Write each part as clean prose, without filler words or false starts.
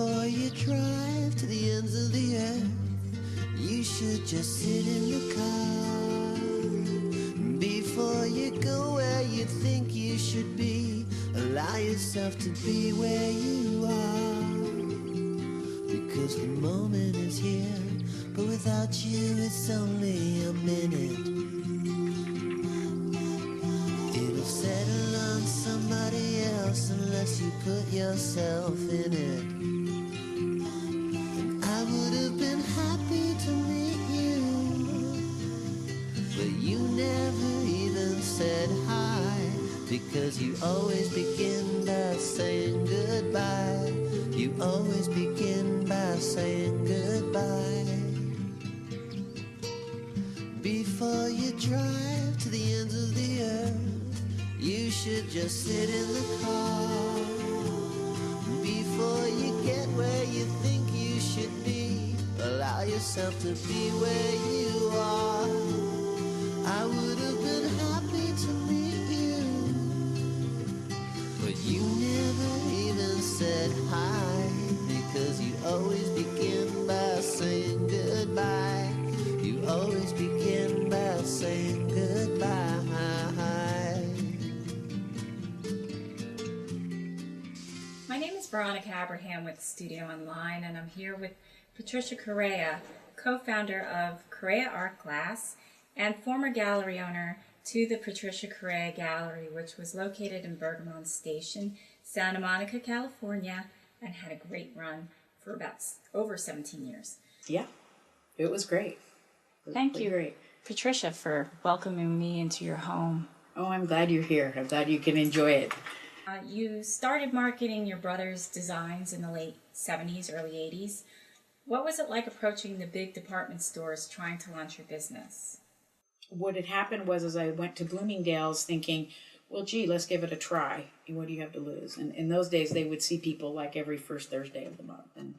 Before you drive to the ends of the earth, you should just sit in the car. Before you go where you think you should be, allow yourself to be where you are. Because the moment is here, but without you it's only a minute. It'll settle on somebody else unless you put yourself in it. And I would have been happy to meet you, but you never even said hi, because you always begin by saying goodbye. You always begin by saying goodbye. Before you drive to the ends of the earth, you should just sit in the car. Before you get where you think you should be, allow yourself to be where you are. I would have been happy to meet you, but you never even said hi, because you always begin by saying goodbye. You always begin by saying goodbye. My name is Veronica Aberham with Studio Online, and I'm here with Patricia Correia, co-founder of Correia Art Glass and former gallery owner to the Patricia Correia Gallery, which was located in Aberham Station, Santa Monica, California, and had a great run for about over 17 years. Yeah, it was great. Thank you, great. Patricia, for welcoming me into your home. Oh, I'm glad you're here. I'm glad you can enjoy it. You started marketing your brother's designs in the late 70s, early 80s. What was it like approaching the big department stores trying to launch your business? What had happened was I went to Bloomingdale's thinking, well, gee, let's give it a try. What do you have to lose? And in those days, they would see people like every first Thursday of the month. And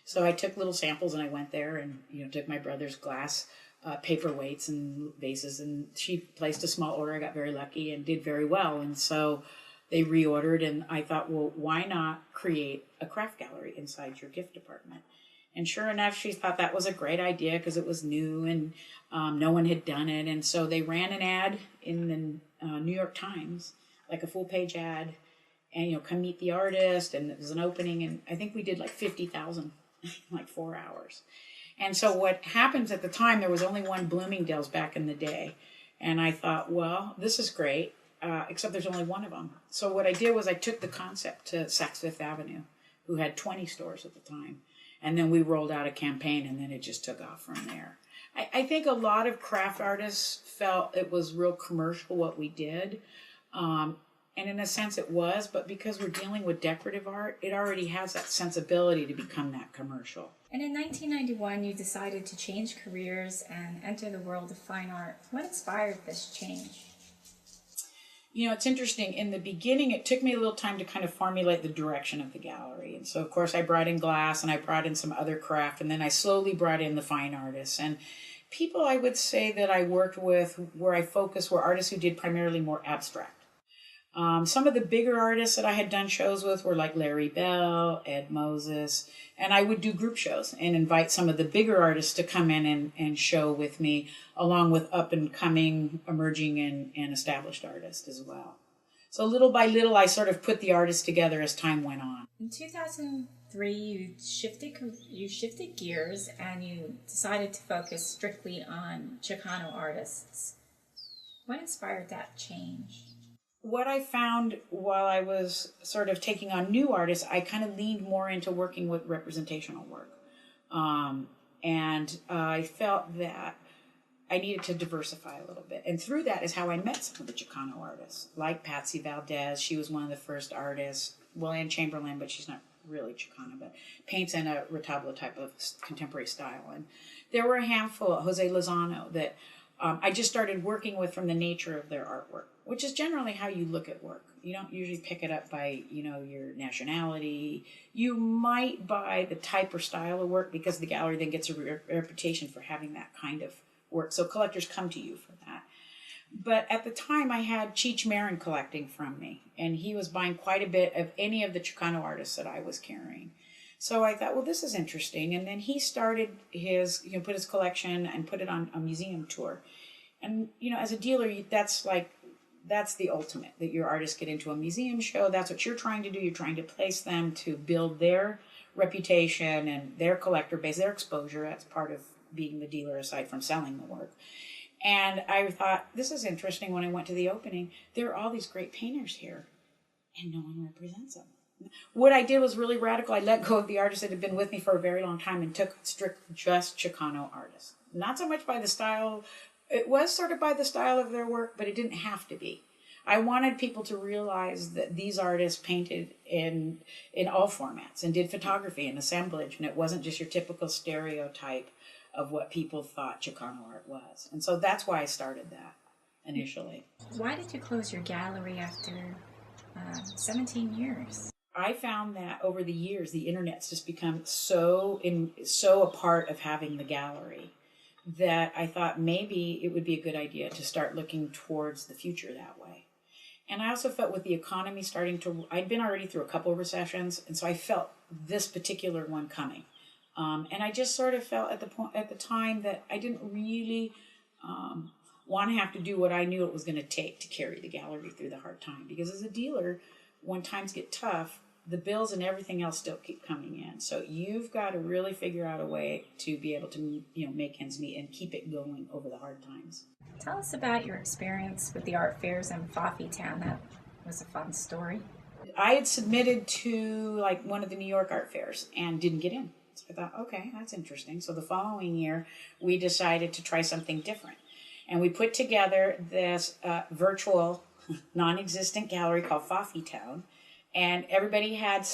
so I took little samples and I went there and, took my brother's glass paperweights and vases. And she placed a small order. I got very lucky and did very well. And so they reordered, and I thought, well, why not create a craft gallery inside your gift department? And sure enough, she thought that was a great idea because it was new and no one had done it. And so they ran an ad in the New York Times, like a full-page ad, and, come meet the artist. And it was an opening, and I think we did like 50,000 in like 4 hours. And so what happens at the time, there was only one Bloomingdale's back in the day. And I thought, well, this is great. Except there's only one of them. So what I did was I took the concept to Saks Fifth Avenue, who had 20 stores at the time. And then we rolled out a campaign, and then it just took off from there. I think a lot of craft artists felt it was real commercial what we did. And in a sense it was, but because we're dealing with decorative art, it already has that sensibility to become that commercial. And in 1991, you decided to change careers and enter the world of fine art. What inspired this change? It's interesting. In the beginning, it took me a little time to kind of formulate the direction of the gallery. And so, of course, I brought in glass and I brought in some other craft, and then I slowly brought in the fine artists. And people I would say that I worked with where I focused were artists who did primarily more abstract. Some of the bigger artists that I had done shows with were like Larry Bell, Ed Moses, and I would do group shows and invite some of the bigger artists to come in and show with me, along with up-and-coming, emerging, and established artists as well. So little by little, I sort of put the artists together as time went on. In 2003, you shifted gears and you decided to focus strictly on Chicano artists. What inspired that change? What I found while I was sort of taking on new artists, I kind of leaned more into working with representational work. And I felt that I needed to diversify a little bit. And through that is how I met some of the Chicano artists, like Patsy Valdez. She was one of the first artists. Well, Anne Chamberlain, but she's not really Chicana, but paints in a retablo type of contemporary style. And there were a handful, Jose Lozano, that I just started working with from the nature of their artwork, which is generally how you look at work. You don't usually pick it up by, your nationality. You might by the type or style of work because the gallery then gets a reputation for having that kind of work. So collectors come to you for that. But at the time, I had Cheech Marin collecting from me, and he was buying quite a bit of any of the Chicano artists that I was carrying. So I thought, well, this is interesting. And then he started his, put his collection and put it on a museum tour. And, as a dealer, that's the ultimate, that your artists get into a museum show. That's what you're trying to do. You're trying to place them to build their reputation and their collector base, their exposure. That's part of being the dealer aside from selling the work. And I thought, this is interesting. When I went to the opening, there are all these great painters here and no one represents them. What I did was really radical. I let go of the artists that had been with me for a very long time and took just Chicano artists. Not so much by the style. It was sort of by the style of their work, but it didn't have to be. I wanted people to realize that these artists painted in all formats and did photography and assemblage, and it wasn't just your typical stereotype of what people thought Chicano art was. And so that's why I started that initially. Why did you close your gallery after 17 years? I found that over the years, the internet's just become so a part of having the gallery that I thought maybe it would be a good idea to start looking towards the future that way. And I also felt with the economy I'd been already through a couple of recessions, and so I felt this particular one coming. And I just sort of felt at the time that I didn't really want to have to do what I knew it was going to take to carry the gallery through the hard time. Because as a dealer, when times get tough, the bills and everything else still keep coming in. So you've got to really figure out a way to be able to, make ends meet and keep it going over the hard times. Tell us about your experience with the art fairs in Town. That was a fun story. I had submitted to one of the New York art fairs and didn't get in. So I thought, okay, that's interesting. So the following year, we decided to try something different. And we put together this virtual, non-existent gallery called Town. And everybody had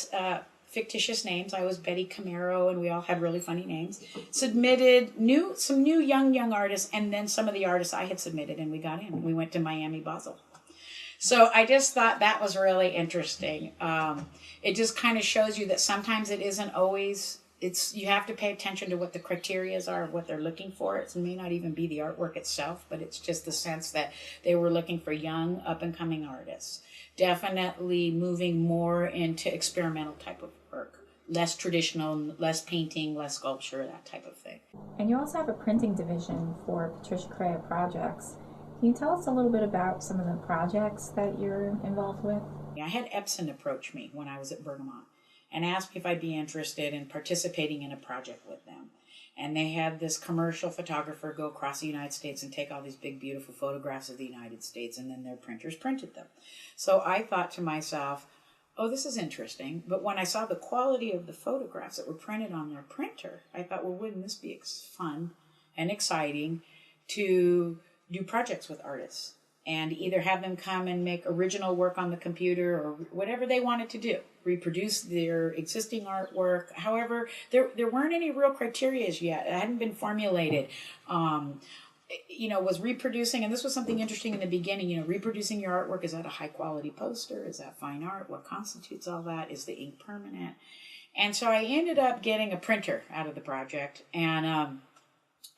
fictitious names. I was Betty Camaro, and we all had really funny names. Submitted some new young artists, and then some of the artists I had submitted, and we got in. We went to Miami Basel. So I just thought that was really interesting. It just kind of shows you that sometimes it isn't always... you have to pay attention to what the criteria are of what they're looking for. It may not even be the artwork itself, but it's just the sense that they were looking for young, up-and-coming artists. Definitely moving more into experimental type of work. Less traditional, less painting, less sculpture, that type of thing. And you also have a printing division for Patricia Correia projects. Can you tell us a little bit about some of the projects that you're involved with? I had Epson approach me when I was at Bergamot and asked me if I'd be interested in participating in a project with them. And they had this commercial photographer go across the United States and take all these big, beautiful photographs of the United States, and then their printers printed them. So I thought to myself, oh, this is interesting. But when I saw the quality of the photographs that were printed on their printer, I thought, well, wouldn't this be fun and exciting to do projects with artists and either have them come and make original work on the computer or whatever they wanted to do, reproduce their existing artwork. However, there weren't any real criteria yet. It hadn't been formulated. Was reproducing, and this was something interesting in the beginning, reproducing your artwork. Is that a high quality poster? Is that fine art? What constitutes all that? Is the ink permanent? And so I ended up getting a printer out of the project. And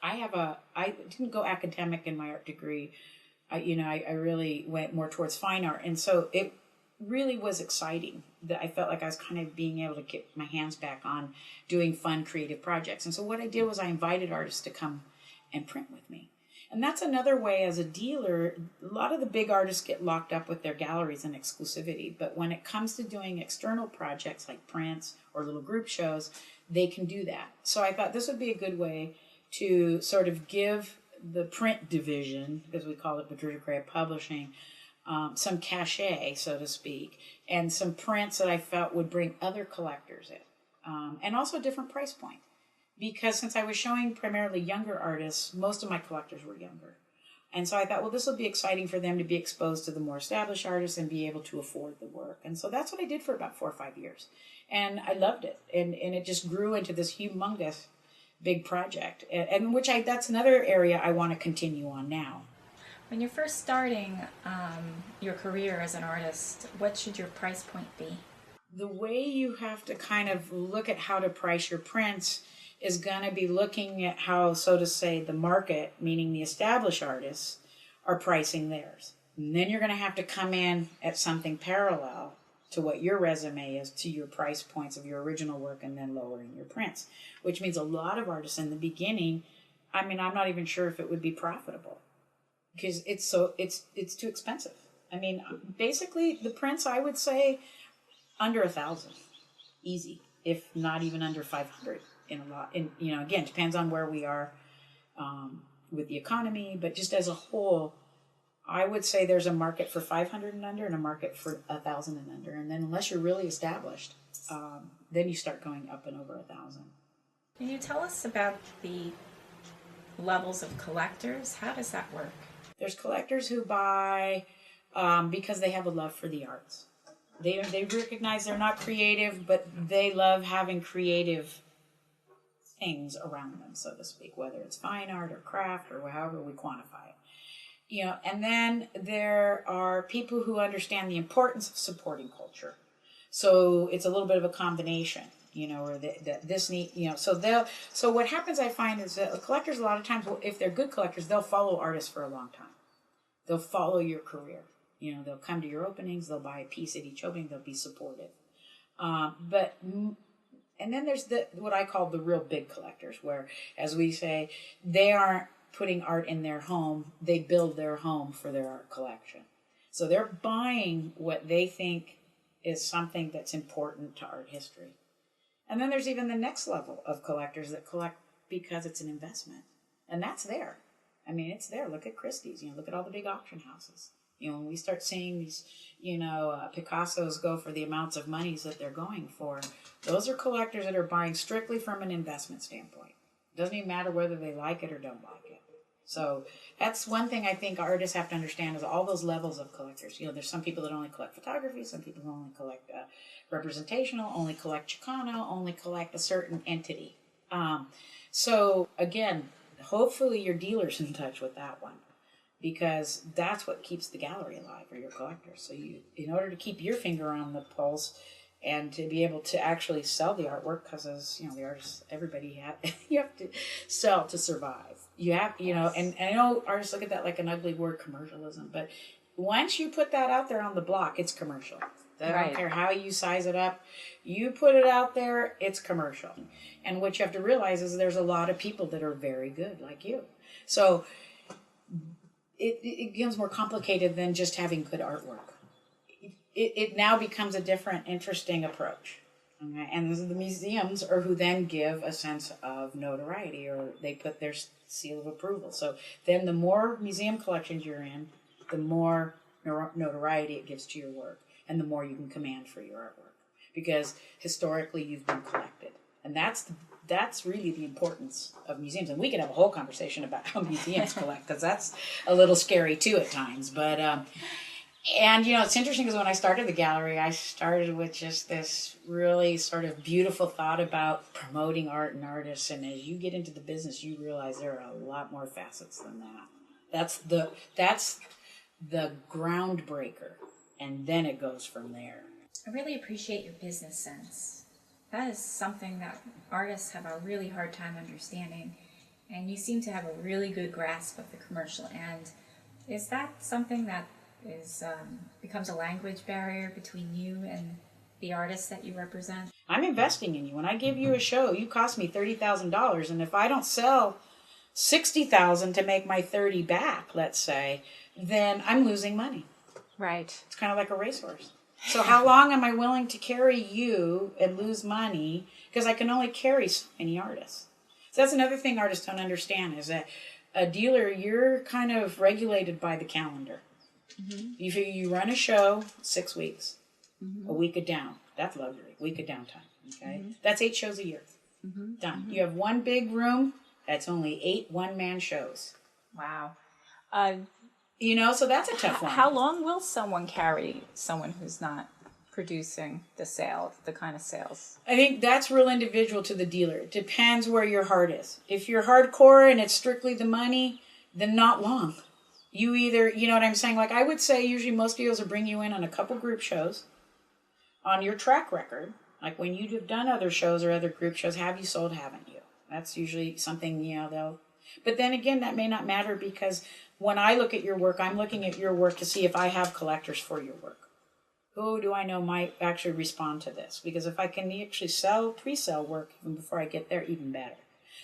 I didn't go academic in my art degree. I really went more towards fine art. And so it really was exciting that I felt like I was kind of being able to get my hands back on doing fun, creative projects. And so what I did was I invited artists to come and print with me. And that's another way as a dealer, a lot of the big artists get locked up with their galleries and exclusivity. But when it comes to doing external projects like prints or little group shows, they can do that. So I thought this would be a good way to sort of give the print division, as we call it, Patricia Correia Publishing, some cachet, so to speak, and some prints that I felt would bring other collectors in, and also a different price point. Because since I was showing primarily younger artists, most of my collectors were younger. And so I thought, well, this will be exciting for them to be exposed to the more established artists and be able to afford the work. And so that's what I did for about 4 or 5 years. And I loved it. And it just grew into this humongous big project, and that's another area I want to continue on now. When you're first starting your career as an artist, what should your price point be? The way you have to kind of look at how to price your prints is going to be looking at how, so to say, the market, meaning the established artists, are pricing theirs. And then you're going to have to come in at something parallel to what your resume is, to your price points of your original work, and then lowering your prints, which means a lot of artists in the beginning, I mean, I'm not even sure if it would be profitable because it's too expensive. I mean, basically the prints, I would say under 1,000, easy, if not even under 500 in a lot. And, you know, again, depends on where we are with the economy, but just as a whole, I would say there's a market for 500 and under and a market for 1,000 and under. And then unless you're really established, then you start going up and over 1,000. Can you tell us about the levels of collectors? How does that work? There's collectors who buy because they have a love for the arts. They recognize they're not creative, but they love having creative things around them, so to speak, whether it's fine art or craft or however we quantify it. You know, and then there are people who understand the importance of supporting culture. So it's a little bit of a combination, you know, or this need, you know, so what happens I find is that collectors a lot of times, if they're good collectors, they'll follow artists for a long time. They'll follow your career. You know, they'll come to your openings, they'll buy a piece at each opening, they'll be supportive. And then there's what I call the real big collectors, where, as we say, they aren't putting art in their home, they build their home for their art collection. So they're buying what they think is something that's important to art history. And then there's even the next level of collectors that collect because it's an investment. And that's there. I mean, it's there. Look at Christie's, you know, look at all the big auction houses. You know, when we start seeing these, you know, Picassos go for the amounts of monies that they're going for, those are collectors that are buying strictly from an investment standpoint. It doesn't even matter whether they like it or don't like it. So that's one thing I think artists have to understand is all those levels of collectors. You know, there's some people that only collect photography, some people who only collect representational, only collect Chicano, only collect a certain entity. So again, hopefully your dealer's in touch with that one, because that's what keeps the gallery alive, or your collectors. So you, in order to keep your finger on the pulse and to be able to actually sell the artwork, because as you know, the artists, everybody you have to sell to survive. You have, you know, and I know artists look at that like an ugly word, commercialism, but once you put that out there on the block, it's commercial. I don't care how you size it up. You put it out there, it's commercial. And what you have to realize is there's a lot of people that are very good, like you. So it becomes more complicated than just having good artwork. It now becomes a different, interesting approach. Okay? And the museums are who then give a sense of notoriety, or they put their seal of approval. So then the more museum collections you're in, the more notoriety it gives to your work, and the more you can command for your artwork, because historically you've been collected. And that's really the importance of museums. And we could have a whole conversation about how museums collect, because that's a little scary too at times. But and you know, it's interesting because when I started the gallery, I started with just this really sort of beautiful thought about promoting art and artists. And as you get into the business, you realize there are a lot more facets than that. That's the groundbreaker, and then it goes from there. I really appreciate your business sense. That is something that artists have a really hard time understanding, and you seem to have a really good grasp of the commercial end. Is that something that is becomes a language barrier between you and the artists that you represent? I'm investing in you. When I give you a show, you cost me $30,000, and if I don't sell $60,000 to make my 30 back, let's say, then I'm losing money. Right. It's kind of like a racehorse. So how long am I willing to carry you and lose money? Because I can only carry so many artists. So that's another thing artists don't understand, is that a dealer, you're kind of regulated by the calendar. Mm-hmm. If you run a show, 6 weeks, a week of down. That's luxury. Week of downtime. Okay, that's 8 shows a year. Done. You have one big room. That's only 8 one-man shows. Wow. You know, so that's a tough one. How long will someone carry someone who's not producing the kind of sales? I think that's real individual to the dealer. It depends where your heart is. If you're hardcore and it's strictly the money, then not long. You either, you know what I'm saying? Like I would say usually most dealers will bring you in on a couple group shows. On your track record, like when you've done other shows or other group shows, have you sold, haven't you? That's usually something, you know, they'll... But then again, that may not matter, because when I look at your work, I'm looking at your work to see if I have collectors for your work Who do I know might actually respond to this? Because if I can actually pre-sell work even before I get there, even better.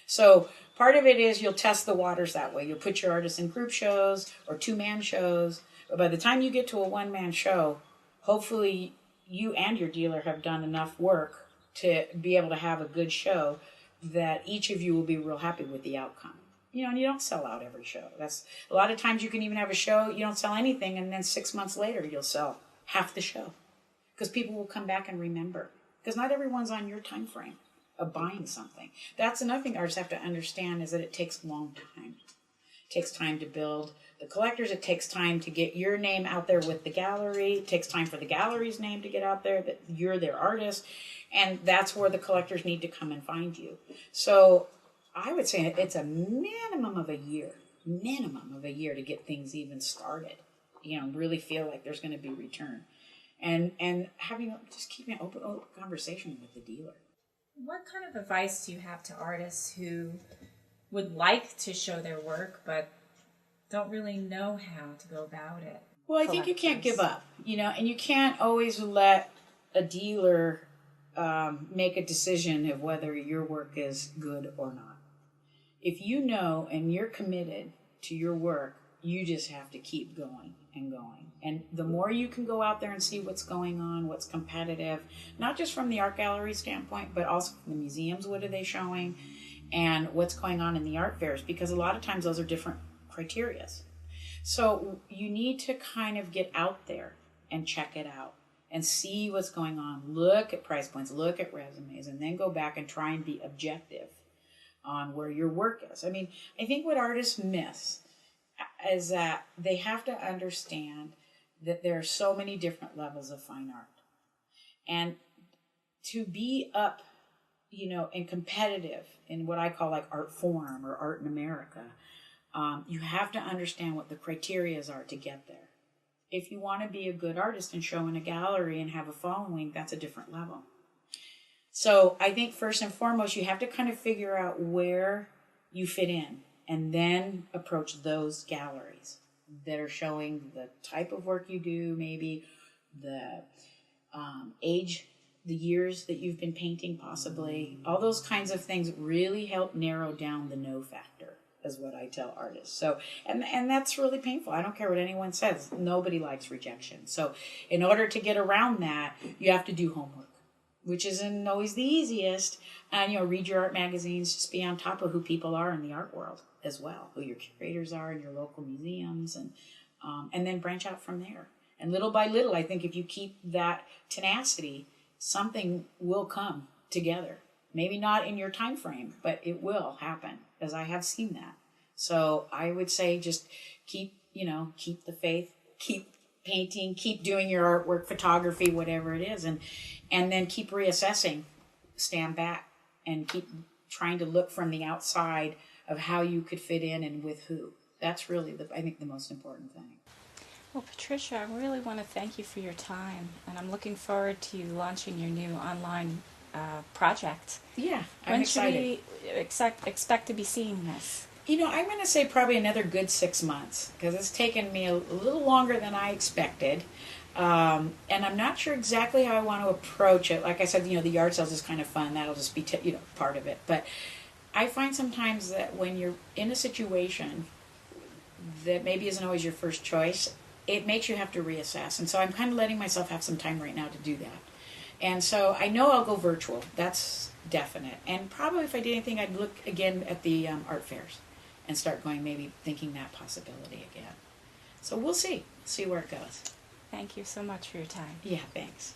So part of it is you'll test the waters that way. You'll put your artists in group shows or two-man shows. But by the time you get to a one-man show, hopefully you and your dealer have done enough work to be able to have a good show that each of you will be real happy with the outcome. And you don't sell out every show. That's a lot of times you can even have a show, you don't sell anything, and then 6 months later you'll sell half the show. Because people will come back and remember. Because not everyone's on your time frame of buying something. That's another thing artists have to understand, is that it takes a long time. It takes time to build the collectors. It takes time to get your name out there with the gallery. It takes time for the gallery's name to get out there, that you're their artist. And that's where the collectors need to come and find you. So I would say it's a minimum of a year to get things even started. Really feel like there's going to be return. And keeping an open conversation with the dealer. What kind of advice do you have to artists who would like to show their work but don't really know how to go about it? Well, I think you can't give up, and you can't always let a dealer make a decision of whether your work is good or not. If you know and you're committed to your work, you just have to keep going and going. And the more you can go out there and see what's going on, what's competitive, not just from the art gallery standpoint, but also from the museums, what are they showing, and what's going on in the art fairs, because a lot of times those are different criterias. So you need to kind of get out there and check it out and see what's going on. Look at price points, look at resumes, and then go back and try and be objective on where your work is. I think what artists miss is that they have to understand that there are so many different levels of fine art. And to be up, and competitive in what I call like art form or art in America, you have to understand what the criterias are to get there. If you want to be a good artist and show in a gallery and have a following, that's a different level. So I think first and foremost, you have to kind of figure out where you fit in, and then approach those galleries that are showing the type of work you do, maybe the age, the years that you've been painting possibly. All those kinds of things really help narrow down the no factor, is what I tell artists. So, and that's really painful. I don't care what anyone says. Nobody likes rejection. So in order to get around that, you have to do homework, which isn't always the easiest. And, read your art magazines, just be on top of who people are in the art world as well, who your curators are in your local museums, and then branch out from there. And little by little, I think if you keep that tenacity, something will come together. Maybe not in your time frame, but it will happen, as I have seen that. So I would say just keep the faith, keep painting, keep doing your artwork, photography, whatever it is, and then keep reassessing, stand back, and keep trying to look from the outside of how you could fit in and with who. That's really, I think, the most important thing. Well, Patricia, I really want to thank you for your time, and I'm looking forward to you launching your new online project. Yeah, I'm excited. When should we expect to be seeing this? I'm going to say probably another good 6 months, because it's taken me a little longer than I expected. And I'm not sure exactly how I want to approach it. Like I said, the yard sales is kind of fun. That'll just be, part of it. But I find sometimes that when you're in a situation that maybe isn't always your first choice, it makes you have to reassess. And so I'm kind of letting myself have some time right now to do that. And so I know I'll go virtual. That's definite. And probably if I did anything, I'd look again at the art fairs and start maybe thinking that possibility again. So we'll see where it goes. Thank you so much for your time. Yeah, thanks.